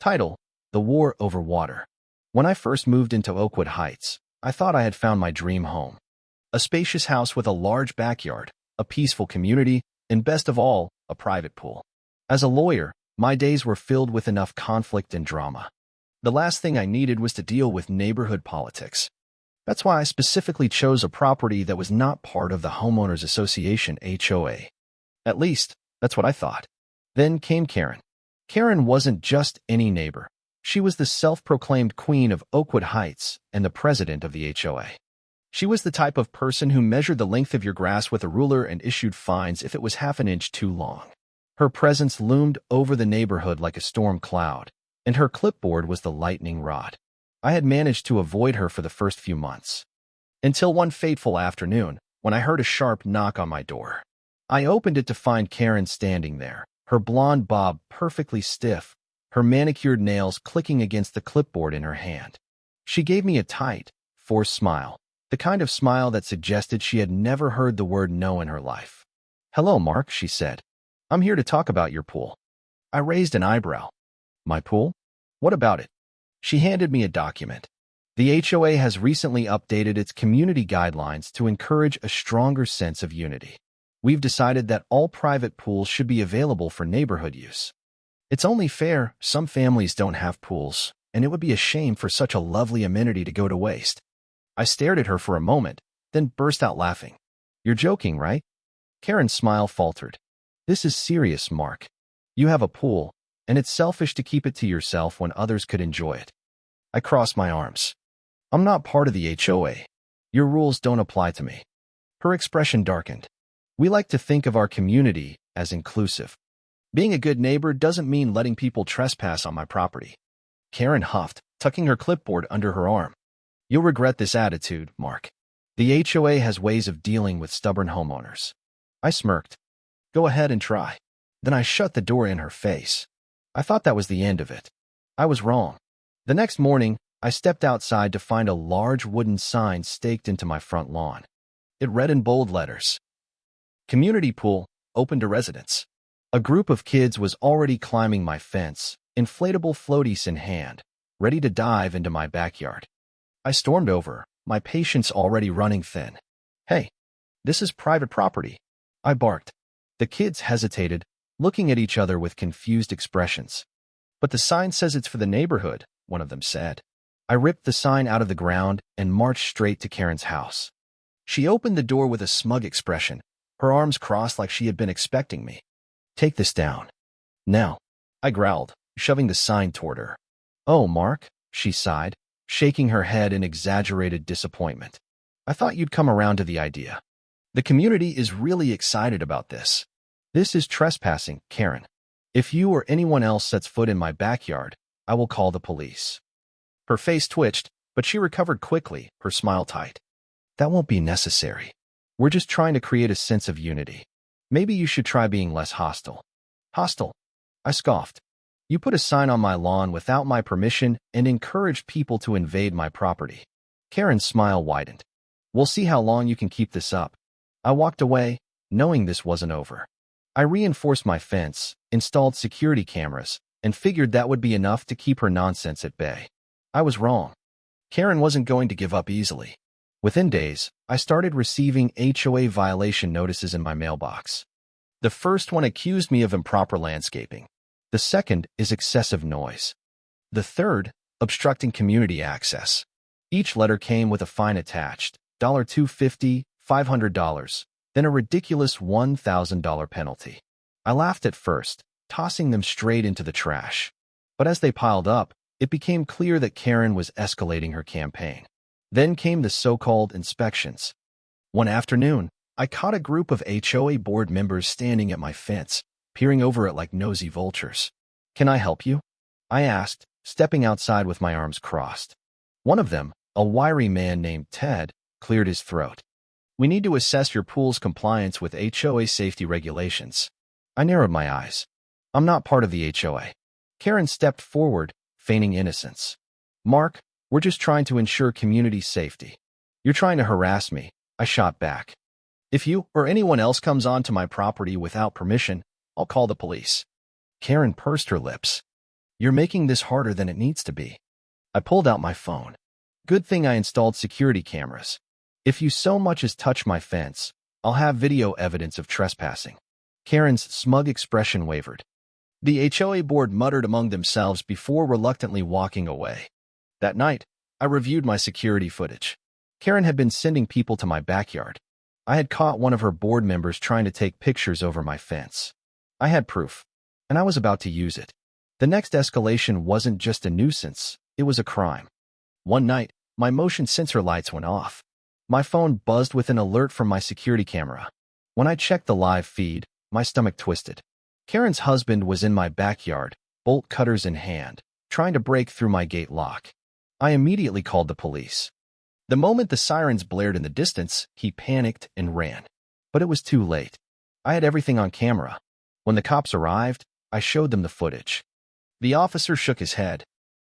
Title: The War Over Water. When I first moved into Oakwood Heights, I thought I had found my dream home. A spacious house with a large backyard, a peaceful community, and best of all, a private pool. As a lawyer, my days were filled with enough conflict and drama. The last thing I needed was to deal with neighborhood politics. That's why I specifically chose a property that was not part of the Homeowners Association HOA. At least, that's what I thought. Then came Karen. Karen wasn't just any neighbor. She was the self-proclaimed queen of Oakwood Heights and the president of the HOA. She was the type of person who measured the length of your grass with a ruler and issued fines if it was half an inch too long. Her presence loomed over the neighborhood like a storm cloud, and her clipboard was the lightning rod. I had managed to avoid her for the first few months. Until one fateful afternoon, when I heard a sharp knock on my door. I opened it to find Karen standing there, her blonde bob perfectly stiff, her manicured nails clicking against the clipboard in her hand. She gave me a tight, forced smile, the kind of smile that suggested she had never heard the word no in her life. "Hello, Mark," she said. "I'm here to talk about your pool." I raised an eyebrow. "My pool? What about it?" She handed me a document. The HOA has recently updated its community guidelines to encourage a stronger sense of unity. We've decided that all private pools should be available for neighborhood use. It's only fair, some families don't have pools, and it would be a shame for such a lovely amenity to go to waste. I stared at her for a moment, then burst out laughing. "You're joking, right?" Karen's smile faltered. "This is serious, Mark. You have a pool, and it's selfish to keep it to yourself when others could enjoy it." I crossed my arms. "I'm not part of the HOA. Your rules don't apply to me." Her expression darkened. "We like to think of our community as inclusive. Being a good neighbor doesn't mean letting people trespass on my property." Karen huffed, tucking her clipboard under her arm. "You'll regret this attitude, Mark. The HOA has ways of dealing with stubborn homeowners." I smirked. "Go ahead and try." Then I shut the door in her face. I thought that was the end of it. I was wrong. The next morning, I stepped outside to find a large wooden sign staked into my front lawn. It read in bold letters, "Community Pool, Open to Residents." A group of kids was already climbing my fence, inflatable floaties in hand, ready to dive into my backyard. I stormed over, my patience already running thin. "Hey, this is private property," I barked. The kids hesitated, looking at each other with confused expressions. "But the sign says it's for the neighborhood," one of them said. I ripped the sign out of the ground and marched straight to Karen's house. She opened the door with a smug expression, her arms crossed like she had been expecting me. "Take this down. Now," I growled, shoving the sign toward her. "Oh, Mark," she sighed, shaking her head in exaggerated disappointment. "I thought you'd come around to the idea. The community is really excited about this. This is trespassing, Karen. If you or anyone else sets foot in my backyard, I will call the police." Her face twitched, but she recovered quickly, her smile tight. "That won't be necessary. We're just trying to create a sense of unity. Maybe you should try being less hostile." "Hostile?" I scoffed. "You put a sign on my lawn without my permission and encouraged people to invade my property." Karen's smile widened. "We'll see how long you can keep this up." I walked away, knowing this wasn't over. I reinforced my fence, installed security cameras, and figured that would be enough to keep her nonsense at bay. I was wrong. Karen wasn't going to give up easily. Within days, I started receiving HOA violation notices in my mailbox. The first one accused me of improper landscaping. The second is excessive noise. The third, obstructing community access. Each letter came with a fine attached, $250, $500, then a ridiculous $1,000 penalty. I laughed at first, tossing them straight into the trash. But as they piled up, it became clear that Karen was escalating her campaign. Then came the so-called inspections. One afternoon, I caught a group of HOA board members standing at my fence, peering over it like nosy vultures. "Can I help you?" I asked, stepping outside with my arms crossed. One of them, a wiry man named Ted, cleared his throat. "We need to assess your pool's compliance with HOA safety regulations." I narrowed my eyes. "I'm not part of the HOA." Karen stepped forward, feigning innocence. "Mark, we're just trying to ensure community safety." "You're trying to harass me," I shot back. "If you or anyone else comes onto my property without permission, I'll call the police." Karen pursed her lips. You're making this harder than it needs to be. I pulled out my phone. Good thing I installed security cameras. If you so much as touch my fence, I'll have video evidence of trespassing. Karen's smug expression wavered. The HOA board muttered among themselves before reluctantly walking away. That night, I reviewed my security footage. Karen had been sending people to my backyard. I had caught one of her board members trying to take pictures over my fence. I had proof, and I was about to use it. The next escalation wasn't just a nuisance, it was a crime. One night, my motion sensor lights went off. My phone buzzed with an alert from my security camera. When I checked the live feed, my stomach twisted. Karen's husband was in my backyard, bolt cutters in hand, trying to break through my gate lock. I immediately called the police. The moment the sirens blared in the distance, he panicked and ran. But it was too late. I had everything on camera. When the cops arrived, I showed them the footage. The officer shook his head.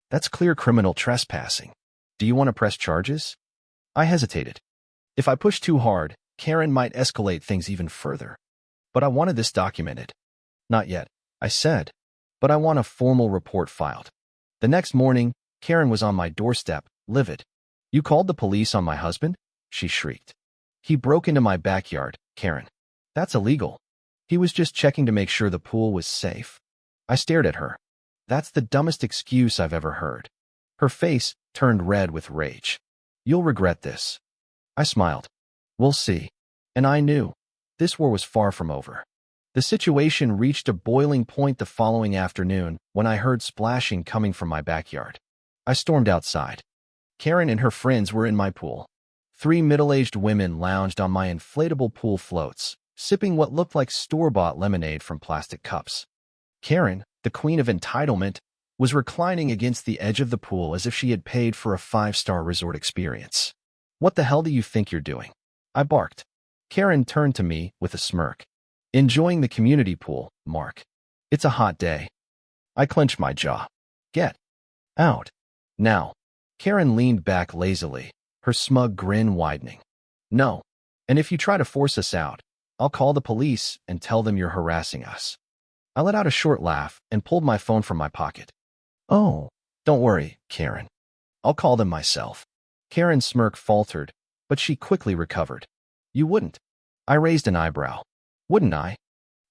That's clear criminal trespassing. Do you want to press charges? I hesitated. If I pushed too hard, Karen might escalate things even further. But I wanted this documented. Not yet, I said. But I want a formal report filed. The next morning, Karen was on my doorstep, livid. You called the police on my husband? She shrieked. He broke into my backyard, Karen. That's illegal. He was just checking to make sure the pool was safe. I stared at her. That's the dumbest excuse I've ever heard. Her face turned red with rage. You'll regret this. I smiled. We'll see. And I knew. This war was far from over. The situation reached a boiling point the following afternoon when I heard splashing coming from my backyard. I stormed outside. Karen and her friends were in my pool. 3 middle-aged women lounged on my inflatable pool floats, sipping what looked like store-bought lemonade from plastic cups. Karen, the queen of entitlement, was reclining against the edge of the pool as if she had paid for a 5-star resort experience. What the hell do you think you're doing? I barked. Karen turned to me with a smirk. Enjoying the community pool, Mark. It's a hot day. I clenched my jaw. Get out. Now. Karen leaned back lazily, her smug grin widening. No. And if you try to force us out, I'll call the police and tell them you're harassing us. I let out a short laugh and pulled my phone from my pocket. Oh, don't worry, Karen. I'll call them myself. Karen's smirk faltered, but she quickly recovered. You wouldn't. I raised an eyebrow. Wouldn't I?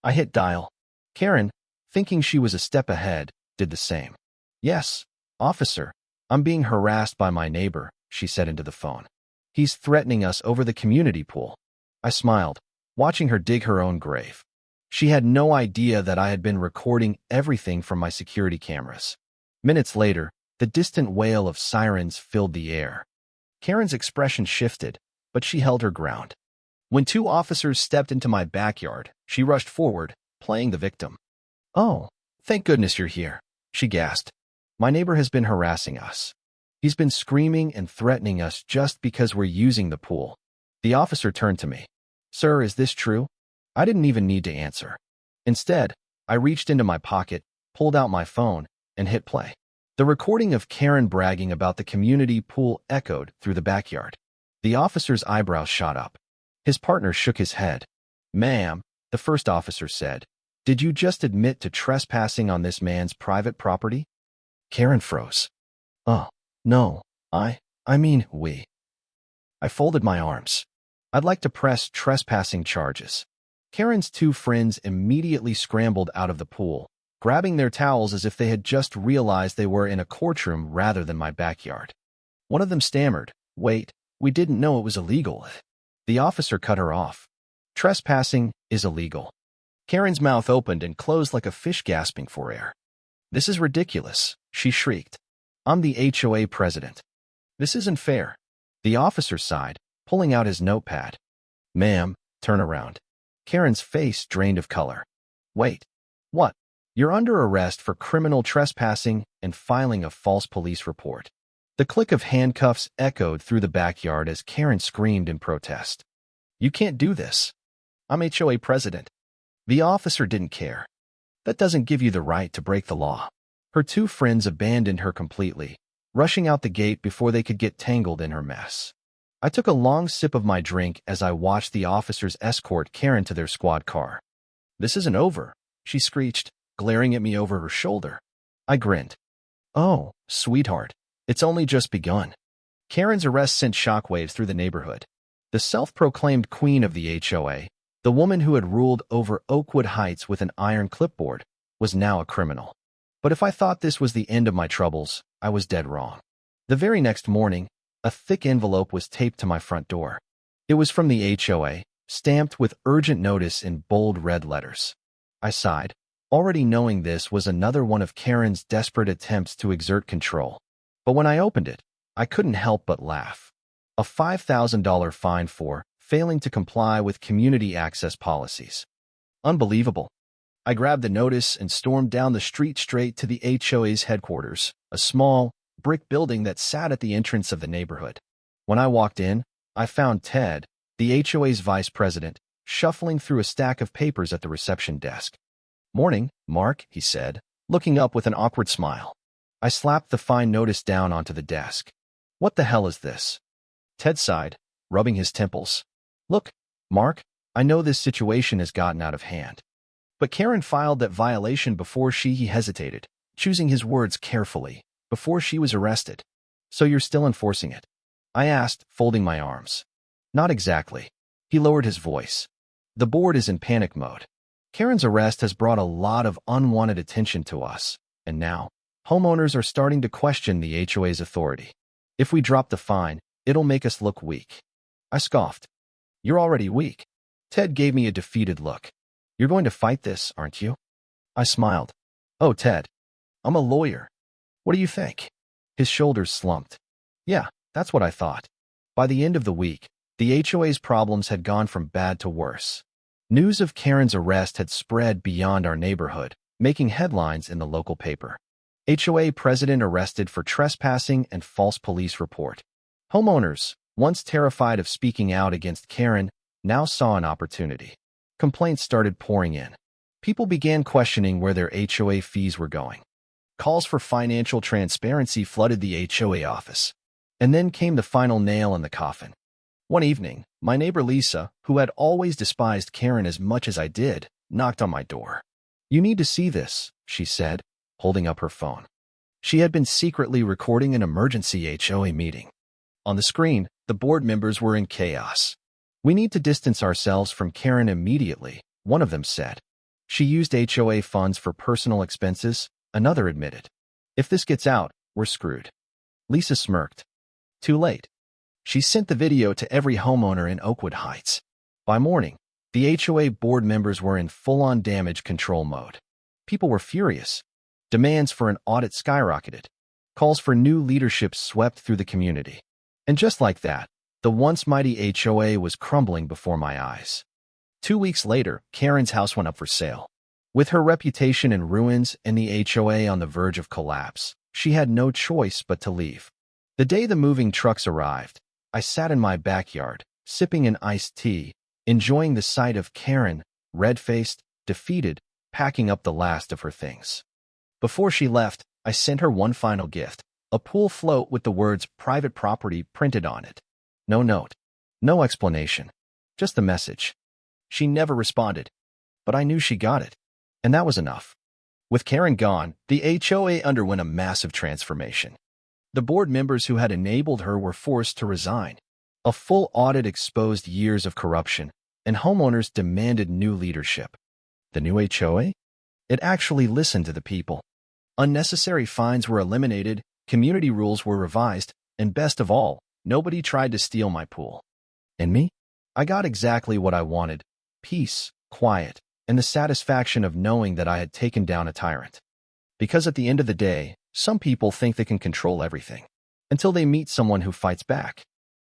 I hit dial. Karen, thinking she was a step ahead, did the same. Yes, officer. I'm being harassed by my neighbor, she said into the phone. He's threatening us over the community pool. I smiled, watching her dig her own grave. She had no idea that I had been recording everything from my security cameras. Minutes later, the distant wail of sirens filled the air. Karen's expression shifted, but she held her ground. When 2 officers stepped into my backyard, she rushed forward, playing the victim. Oh, thank goodness you're here, she gasped. My neighbor has been harassing us. He's been screaming and threatening us just because we're using the pool. The officer turned to me. Sir, is this true? I didn't even need to answer. Instead, I reached into my pocket, pulled out my phone, and hit play. The recording of Karen bragging about the community pool echoed through the backyard. The officer's eyebrows shot up. His partner shook his head. Ma'am, the first officer said, did you just admit to trespassing on this man's private property? Karen froze. Oh, no, I mean, we. I folded my arms. I'd like to press trespassing charges. Karen's 2 friends immediately scrambled out of the pool, grabbing their towels as if they had just realized they were in a courtroom rather than my backyard. One of them stammered, wait, we didn't know it was illegal. The officer cut her off. Trespassing is illegal. Karen's mouth opened and closed like a fish gasping for air. This is ridiculous, she shrieked. I'm the HOA president. This isn't fair. The officer sighed, pulling out his notepad. Ma'am, turn around. Karen's face drained of color. Wait. What? You're under arrest for criminal trespassing and filing a false police report. The click of handcuffs echoed through the backyard as Karen screamed in protest. You can't do this. I'm HOA president. The officer didn't care. That doesn't give you the right to break the law. Her 2 friends abandoned her completely, rushing out the gate before they could get tangled in her mess. I took a long sip of my drink as I watched the officers escort Karen to their squad car. This isn't over, she screeched, glaring at me over her shoulder. I grinned. Oh, sweetheart, it's only just begun. Karen's arrest sent shockwaves through the neighborhood. The self-proclaimed queen of the HOA, the woman who had ruled over Oakwood Heights with an iron clipboard, was now a criminal. But if I thought this was the end of my troubles, I was dead wrong. The very next morning, a thick envelope was taped to my front door. It was from the HOA, stamped with urgent notice in bold red letters. I sighed, already knowing this was another one of Karen's desperate attempts to exert control. But when I opened it, I couldn't help but laugh. A $5,000 fine for failing to comply with community access policies. Unbelievable. I grabbed the notice and stormed down the street straight to the HOA's headquarters, a small, brick building that sat at the entrance of the neighborhood. When I walked in, I found Ted, the HOA's vice president, shuffling through a stack of papers at the reception desk. "Morning, Mark," he said, looking up with an awkward smile. I slapped the fine notice down onto the desk. "What the hell is this?" Ted sighed, rubbing his temples. "Look, Mark, I know this situation has gotten out of hand. But Karen filed that violation before he hesitated, choosing his words carefully, before she was arrested. So you're still enforcing it?" I asked, folding my arms. "Not exactly." He lowered his voice. "The board is in panic mode. Karen's arrest has brought a lot of unwanted attention to us, and now, homeowners are starting to question the HOA's authority. If we drop the fine, it'll make us look weak." I scoffed. "You're already weak." Ted gave me a defeated look. "You're going to fight this, aren't you?" I smiled. "Oh, Ted, I'm a lawyer. What do you think?" His shoulders slumped. Yeah, that's what I thought. By the end of the week, the HOA's problems had gone from bad to worse. News of Karen's arrest had spread beyond our neighborhood, making headlines in the local paper. HOA president arrested for trespassing and false police report. Homeowners, once terrified of speaking out against Karen, now saw an opportunity. Complaints started pouring in. People began questioning where their HOA fees were going. Calls for financial transparency flooded the HOA office. And then came the final nail in the coffin. One evening, my neighbor Lisa, who had always despised Karen as much as I did, knocked on my door. "You need to see this," she said, holding up her phone. She had been secretly recording an emergency HOA meeting. On the screen, the board members were in chaos. "We need to distance ourselves from Karen immediately," one of them said. "She used HOA funds for personal expenses," another admitted. "If this gets out, we're screwed." Lisa smirked. Too late. She sent the video to every homeowner in Oakwood Heights. By morning, the HOA board members were in full-on damage control mode. People were furious. Demands for an audit skyrocketed. Calls for new leadership swept through the community. And just like that, the once mighty HOA was crumbling before my eyes. 2 weeks later, Karen's house went up for sale. With her reputation in ruins and the HOA on the verge of collapse, she had no choice but to leave. The day the moving trucks arrived, I sat in my backyard, sipping an iced tea, enjoying the sight of Karen, red-faced, defeated, packing up the last of her things. Before she left, I sent her one final gift, a pool float with the words "private property" printed on it. No note, no explanation, just the message. She never responded, but I knew she got it, and that was enough. With Karen gone, the HOA underwent a massive transformation. The board members who had enabled her were forced to resign. A full audit exposed years of corruption, and homeowners demanded new leadership. The new HOA? It actually listened to the people. Unnecessary fines were eliminated, community rules were revised, and best of all, nobody tried to steal my pool. And me? I got exactly what I wanted: peace, quiet, and the satisfaction of knowing that I had taken down a tyrant. Because at the end of the day, some people think they can control everything, until they meet someone who fights back.